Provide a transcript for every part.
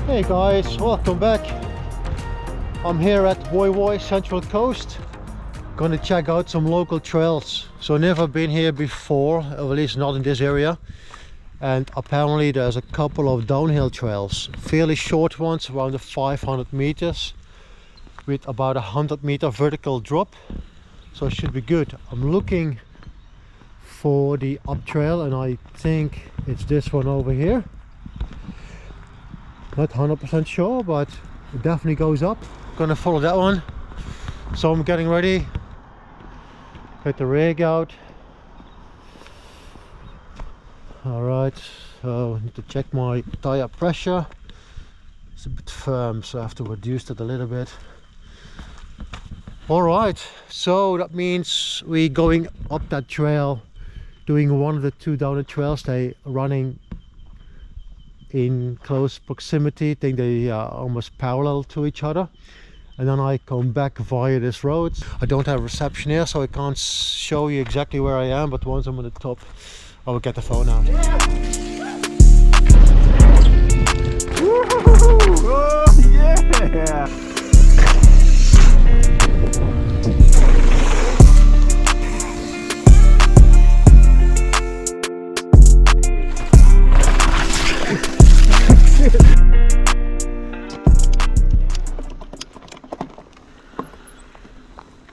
Hey guys, welcome back. I'm here at Woy Woy, Central Coast. Gonna check out some local trails. So never been here before, or at least not in this area. And apparently there's a couple of downhill trails, fairly short ones, around 500 meters, with about 100-meter vertical drop. So it should be good. I'm looking for the up trail and I think it's this one over here. Not 100% sure, but it definitely goes up. Gonna follow that one. So I'm getting ready. Get the rig out. Alright, so I need to check my tire pressure. It's a bit firm, so I have to reduce it a little bit. Alright, so that means we're going up that trail, doing one of the two downhill trails. They are running in close proximity. I think they are almost parallel to each other, and then I come back via this road. I don't have reception here, so I can't show you exactly where I am, but once I'm on the top I will get the phone out. Oh, yeah!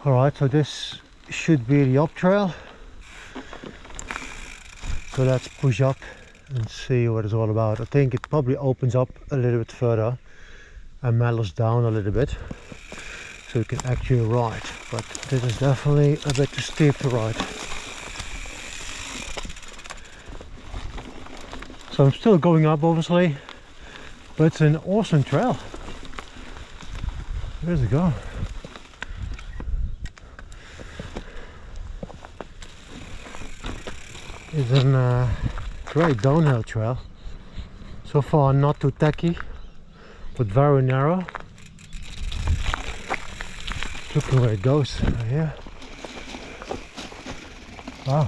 Alright, so this should be the up trail. So let's push up and see what it's all about. I think it probably opens up a little bit further and mellows down a little bit, so you can actually ride. But this is definitely a bit too steep to ride. So I'm still going up obviously, but it's an awesome trail. Where's it go? It's a great downhill trail. So far not too techy, but very narrow. Look where it goes right here. Wow.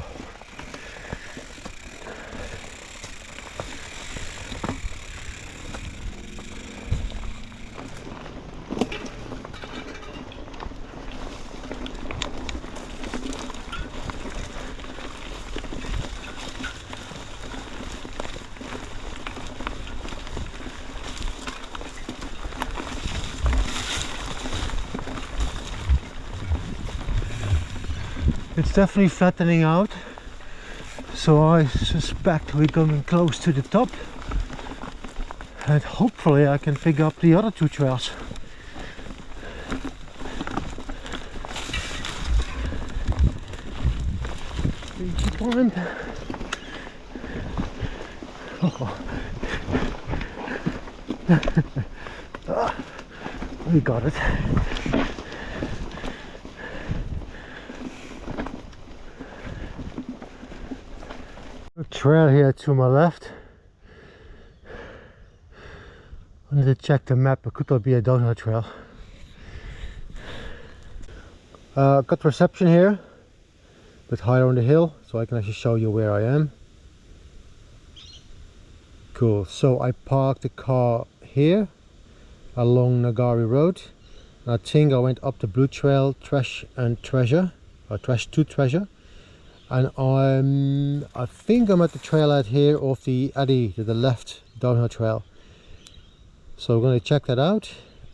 It's definitely flattening out, so I suspect we're coming close to the top, and hopefully I can pick up the other two trails. Easy climb. Oh. We got it. Trail here to my left. I need to check the map, it could be a downhill trail. Got reception here, a bit higher on the hill, so I can actually show you where I am. Cool, so I parked the car here along Nagari Road. I think I went up the Blue Trail, Trash and Treasure, or Trash to Treasure. And I think I'm at the trailhead here of the Eddy to the left downhill trail. So we're going to check that out.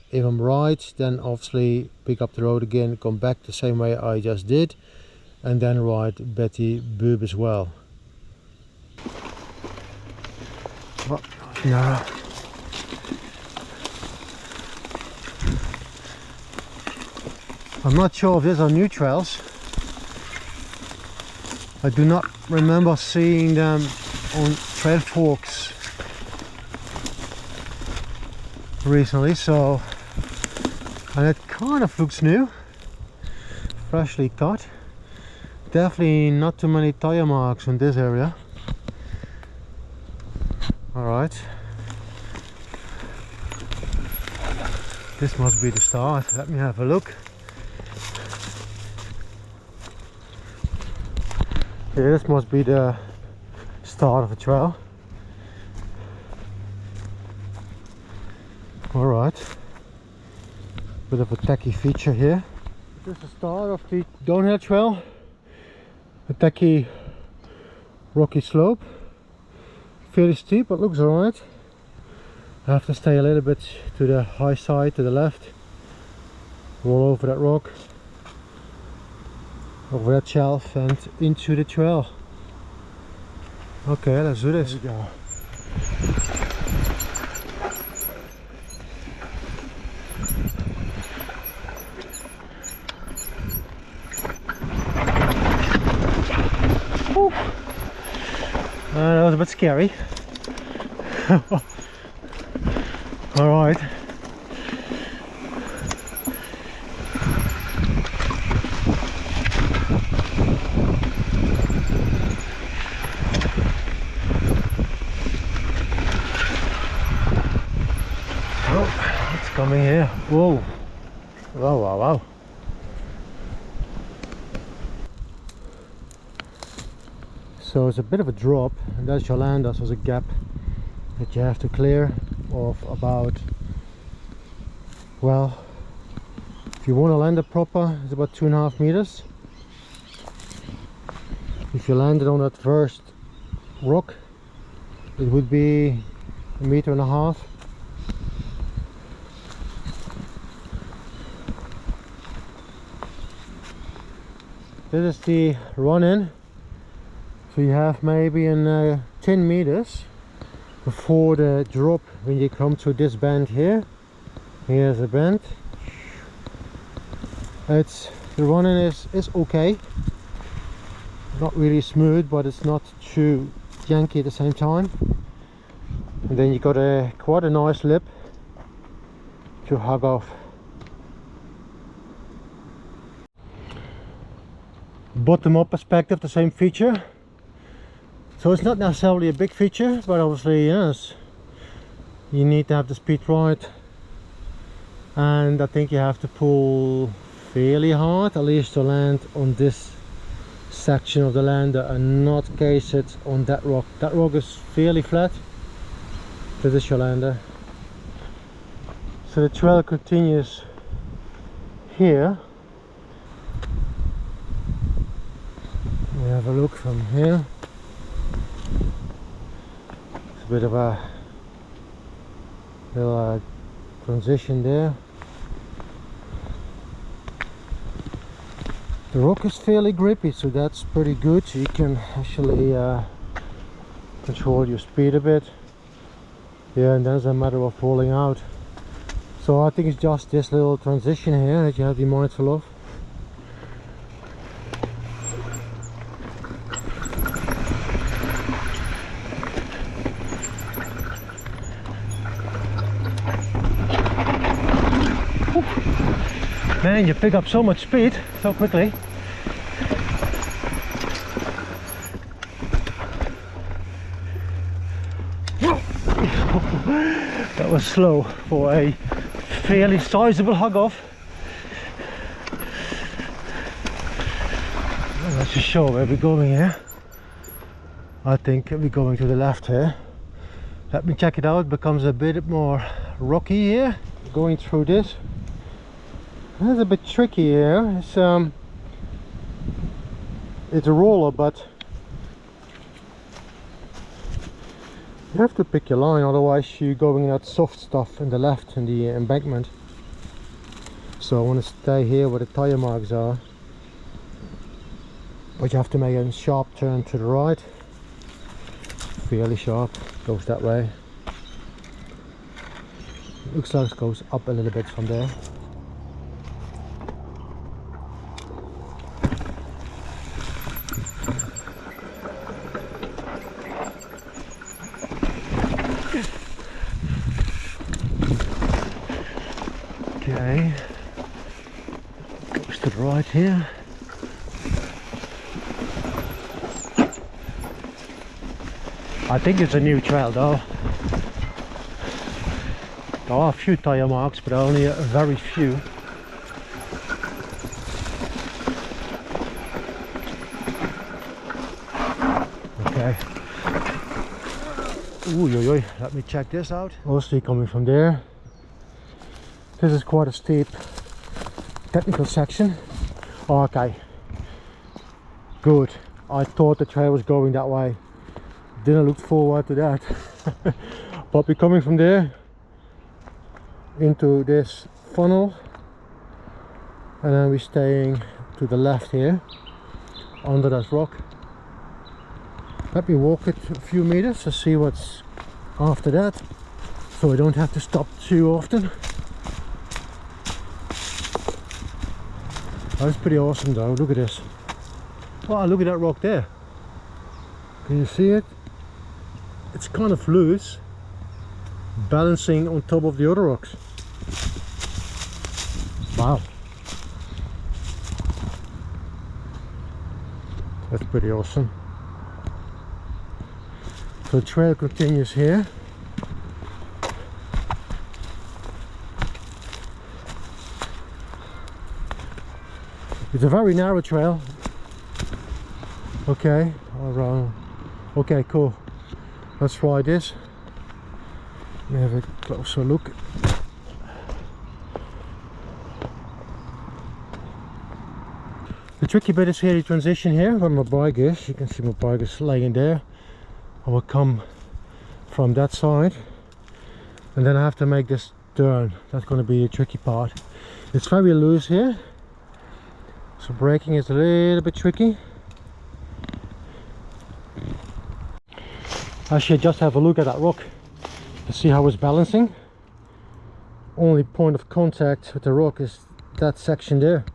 If I'm right, then obviously pick up the road again, come back the same way I just did, and then ride Betty Boob as well. Oh, no. I'm not sure if these are new trails. I do not remember seeing them on trail forks recently, so, and it kind of looks new, freshly cut. Definitely not too many tire marks in this area. Alright, this must be the start. Let me have a look. Okay, this must be the start of the trail. right. Bit of a techy feature here. This is the start of the downhill trail. A techy rocky slope. Fairly steep, but looks alright. I have to stay a little bit to the high side, to the left. Roll over that rock, over that shelf and into the trail. Okay, let's do this. Here we go. That was a bit scary. Alright. Oh, it's coming here. Whoa. Wow, wow, wow. So it's a bit of a drop, and that's your land. That was a gap that you have to clear of about, well, if you want to land it proper, it's about 2.5 meters. If you landed on that first rock, it would be 1.5 meters. This is the run-in. So you have maybe in 10 meters before the drop when you come to this bend here. Here's a bend. The running is okay. Not really smooth, but it's not too janky at the same time. And then you got quite a nice lip to hug off. Bottom up perspective, the same feature. So it's not necessarily a big feature, but obviously yes, you need to have the speed right, and I think you have to pull fairly hard, at least to land on this section of the lander and not case it on that rock. That rock is fairly flat. This is your lander. So the trail continues here. We have a look from here. Bit of a little transition there. The rock is fairly grippy, so that's pretty good. You can actually control your speed a bit. Yeah, and then it's a matter of rolling out. So I think it's just this little transition here that you have to be mindful of. Man, you pick up so much speed so quickly. That was slow for a fairly sizable hug off. I'm not too sure where we're going here. I think we're going to the left here. Let me check it out. It becomes a bit more rocky here. Going through this. It's a bit tricky here. It's a roller, but you have to pick your line, otherwise you're going in that soft stuff in the left in the embankment. So I want to stay here where the tire marks are, but you have to make a sharp turn to the right. Fairly sharp, goes that way. Looks like it goes up a little bit from there. Okay, goes to the right here. I think it's a new trail though. There are a few tire marks, but only a very few. Okay. Ooh, let me check this out. Mostly coming from there. This is quite a steep technical section. Okay, good. I thought the trail was going that way. Didn't look forward to that. But we're coming from there into this funnel, and then we're staying to the left here under that rock. Let me walk it a few meters to see what's after that, so I don't have to stop too often. That's pretty awesome though. Look at this. Wow, look at that rock there. Can you see it? It's kind of loose, balancing on top of the other rocks. Wow. That's pretty awesome. So the trail continues here. It's a very narrow trail. Okay, around. Okay, cool. Let's try this. Let me have a closer look. The tricky bit is here, the transition here, where my bike is. You can see my bike is laying there. I will come from that side, and then I have to make this turn. That's going to be the tricky part. It's very loose here, so braking is a little bit tricky. I should just have a look at that rock to see how it's balancing. Only point of contact with the rock is that section there.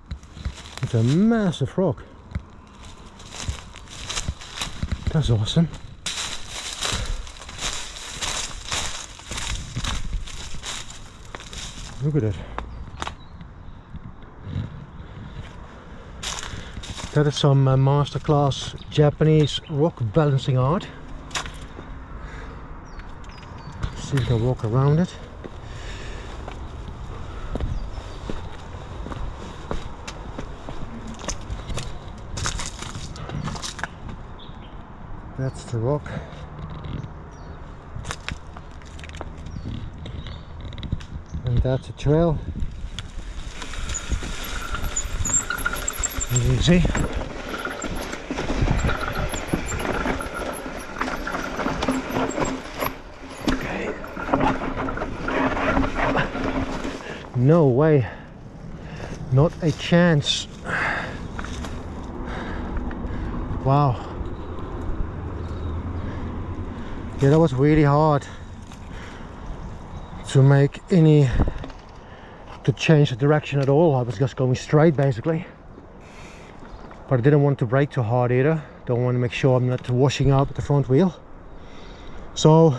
It's a massive rock. That's awesome. Look at it. That is some masterclass Japanese rock balancing art. Let's see if we can walk around it. That's the rock. And that's a trail. As you can see. Okay. No way. Not a chance. Wow. Yeah, that was really hard to make to change the direction at all. I was just going straight basically, but I didn't want to brake too hard either. Don't want to make sure I'm not washing out with the front wheel. So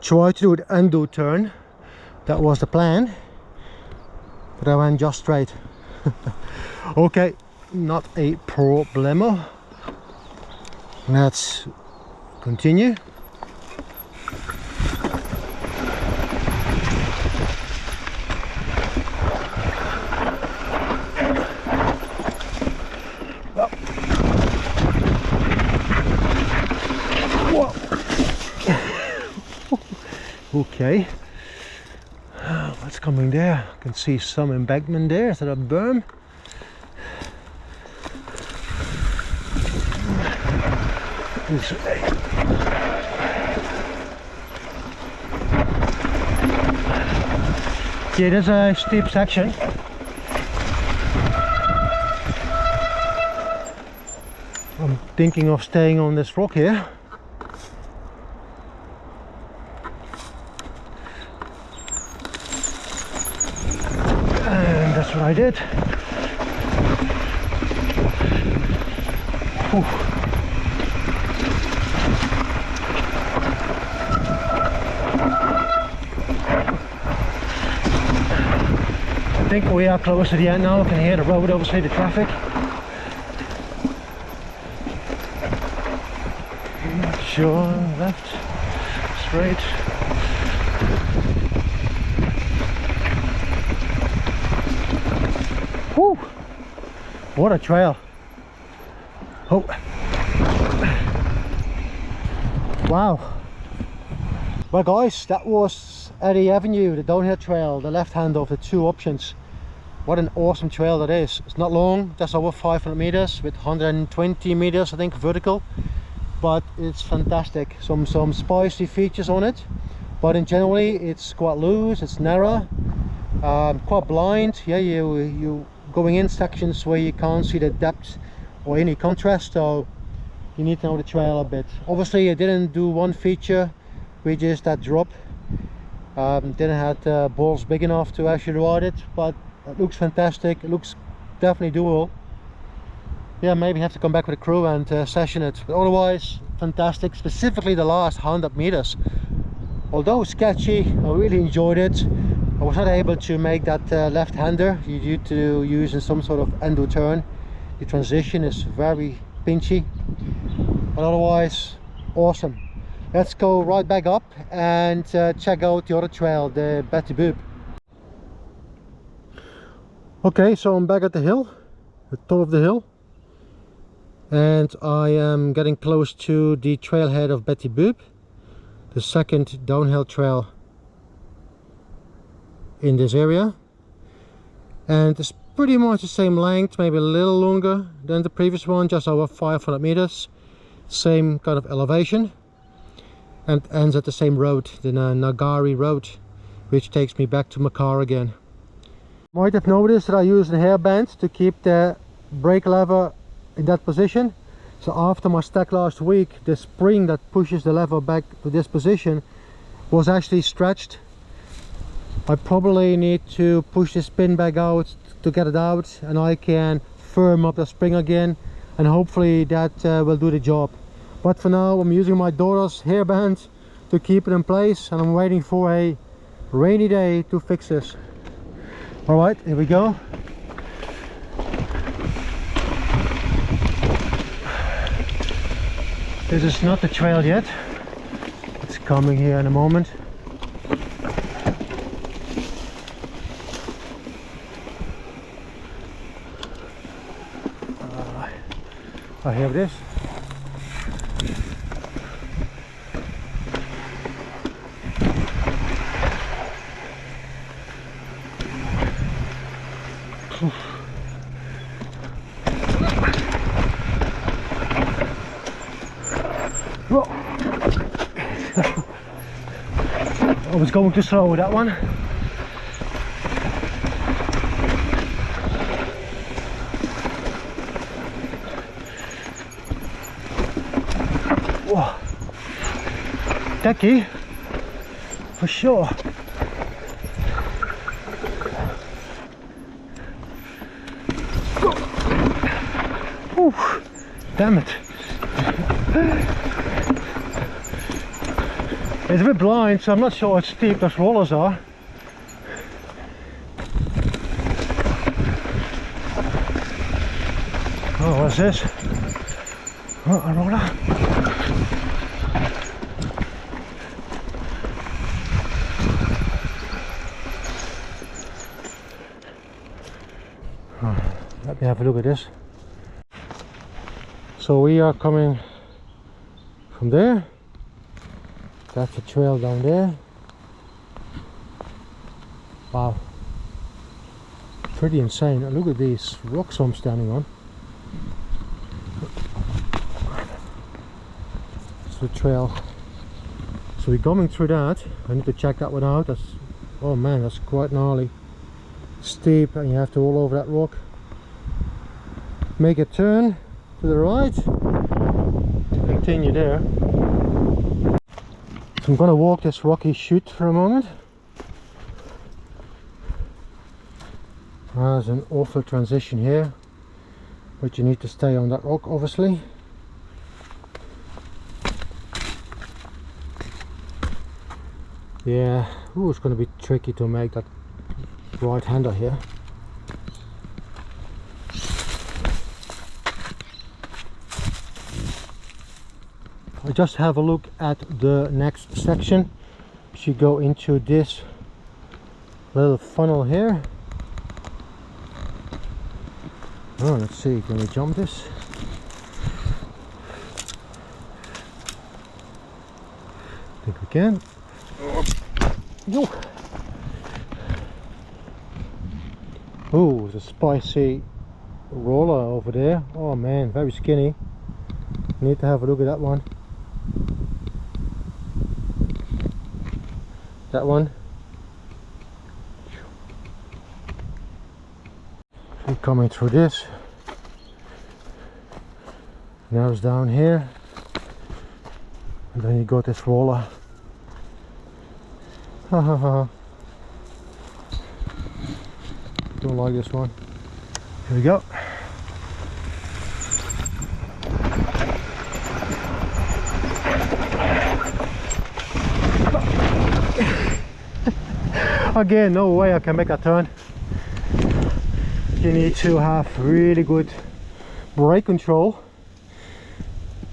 try to do an undo turn. That was the plan, but I went just straight. Okay, not a problemo. Let's continue. Okay, what's coming there? I can see some embankment there. Is that a berm? Yeah, there's a steep section. I'm thinking of staying on this rock here. That's what I did. Whew. I think we are close to the end now. I can hear the road, obviously the traffic. Sure, left, straight. Whew. What a trail. Oh. Wow. Well guys, that was Eddy Avenue, the downhill trail, the left hand of the two options. What an awesome trail that is. It's not long, just over 500 meters with 120 meters I think vertical, but it's fantastic. Some spicy features on it, but in generally it's quite loose, it's narrow, quite blind. Yeah, you going in sections where you can't see the depth or any contrast, so you need to know the trail a bit. Obviously I didn't do one feature, we just that drop. Didn't have balls big enough to actually ride it, but it looks fantastic. It looks definitely doable. Yeah, maybe have to come back with a crew and session it, but otherwise fantastic. Specifically the last 100 meters, although sketchy, I really enjoyed it. I was not able to make that left-hander due to using some sort of endo turn. The transition is very pinchy, but otherwise awesome. Let's go right back up and check out the other trail, the Betty Boop. Okay, so I'm back at the hill, the top of the hill, and I am getting close to the trailhead of Betty Boop, the second downhill trail in this area, and it's pretty much the same length, maybe a little longer than the previous one, just over 500 meters, same kind of elevation, and ends at the same road, the Nagari road, which takes me back to my car again. Might have noticed that I used a hairband to keep the brake lever in that position. So after my stack last week, the spring that pushes the lever back to this position was actually stretched. I probably need to push this pin back out to get it out, and I can firm up the spring again, and hopefully that will do the job. But for now I'm using my daughter's hairband to keep it in place, and I'm waiting for a rainy day to fix this. Alright, here we go. This is not the trail yet. It's coming here in a moment. Oh, here it is. I was going too slow with that one. Whoa. Techy, for sure. Ooh, damn it. It's a bit blind, so I'm not sure how steep those rollers are. Oh, what's this? Oh, a roller. Oh, let me have a look at this. So we are coming from there. That's the trail down there. Wow, pretty insane. And look at these rocks I'm standing on. It's the trail. So we're coming through that. I need to check that one out. That's, oh man, that's quite gnarly. Steep, and you have to roll over that rock. Make a turn to the right. Continue there. I'm gonna walk this rocky chute for a moment. There's an awful transition here, but you need to stay on that rock obviously. Yeah, ooh, it's gonna be tricky to make that right hander here. I just have a look at the next section. We should go into this little funnel here. Oh, let's see, can we jump this? I think we can. Oh, there's a spicy roller over there. Oh man, very skinny. Need to have a look at that one. That one. Keep coming through this. Now it's down here. And then you got this roller. Ha ha ha. Don't like this one. Here we go. Again, no way I can make a turn. You need to have really good brake control.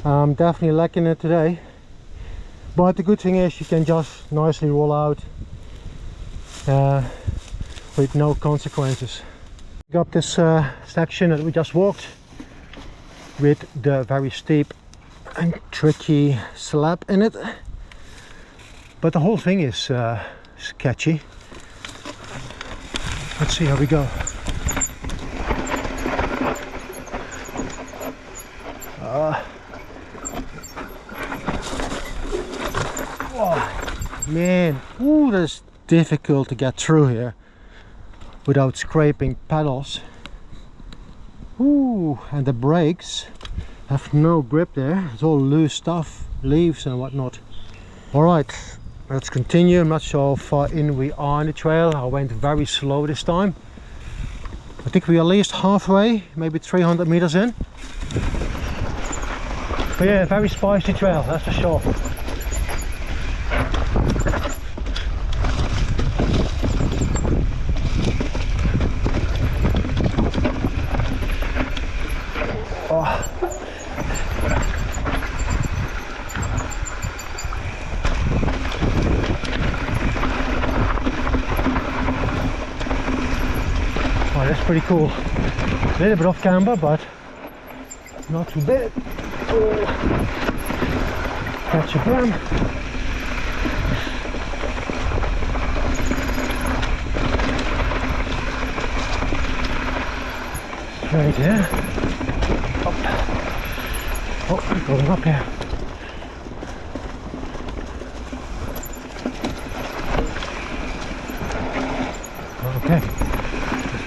I'm definitely lacking it today. But the good thing is you can just nicely roll out with no consequences. Got this section that we just walked with the very steep and tricky slab in it. But the whole thing is sketchy. Let's see how we go. Oh, man, ooh, that's difficult to get through here without scraping pedals. Ooh, and the brakes have no grip there. It's all loose stuff, leaves and whatnot. All right. Let's continue. I'm not sure how far in we are on the trail. I went very slow this time. I think we're at least halfway, maybe 300 meters in. But yeah, very spicy trail, that's for sure. Oh. Oh, that's pretty cool. A little bit off camber, but not too bad. Oh. Catch a bram. Straight here. Up. Oh, going up here. Okay.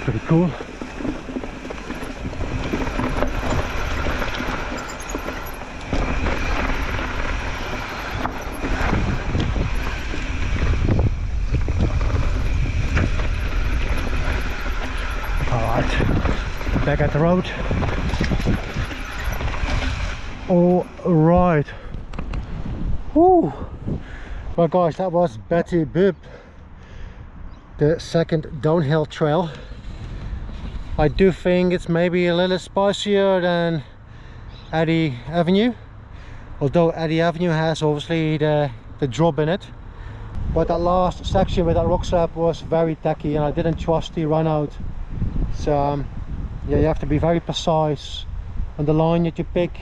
Pretty cool. Alright, back at the road. Alright. Woo! Well guys, that was Betty Boop, the second downhill trail. I do think it's maybe a little spicier than Eddy Avenue, although Eddy Avenue has obviously the drop in it. But that last section with that rock slab was very techy and I didn't trust the run out. So yeah, you have to be very precise on the line that you pick,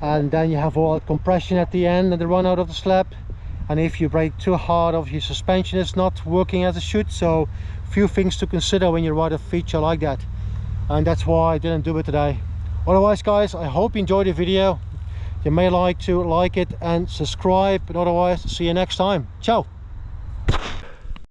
and then you have all that compression at the end and the run out of the slab. And if you brake too hard, of your suspension is not working as it should. So few things to consider when you ride a feature like that, and that's why I didn't do it today. Otherwise guys, I hope you enjoyed the video. You may like to like it and subscribe, but otherwise see you next time. Ciao.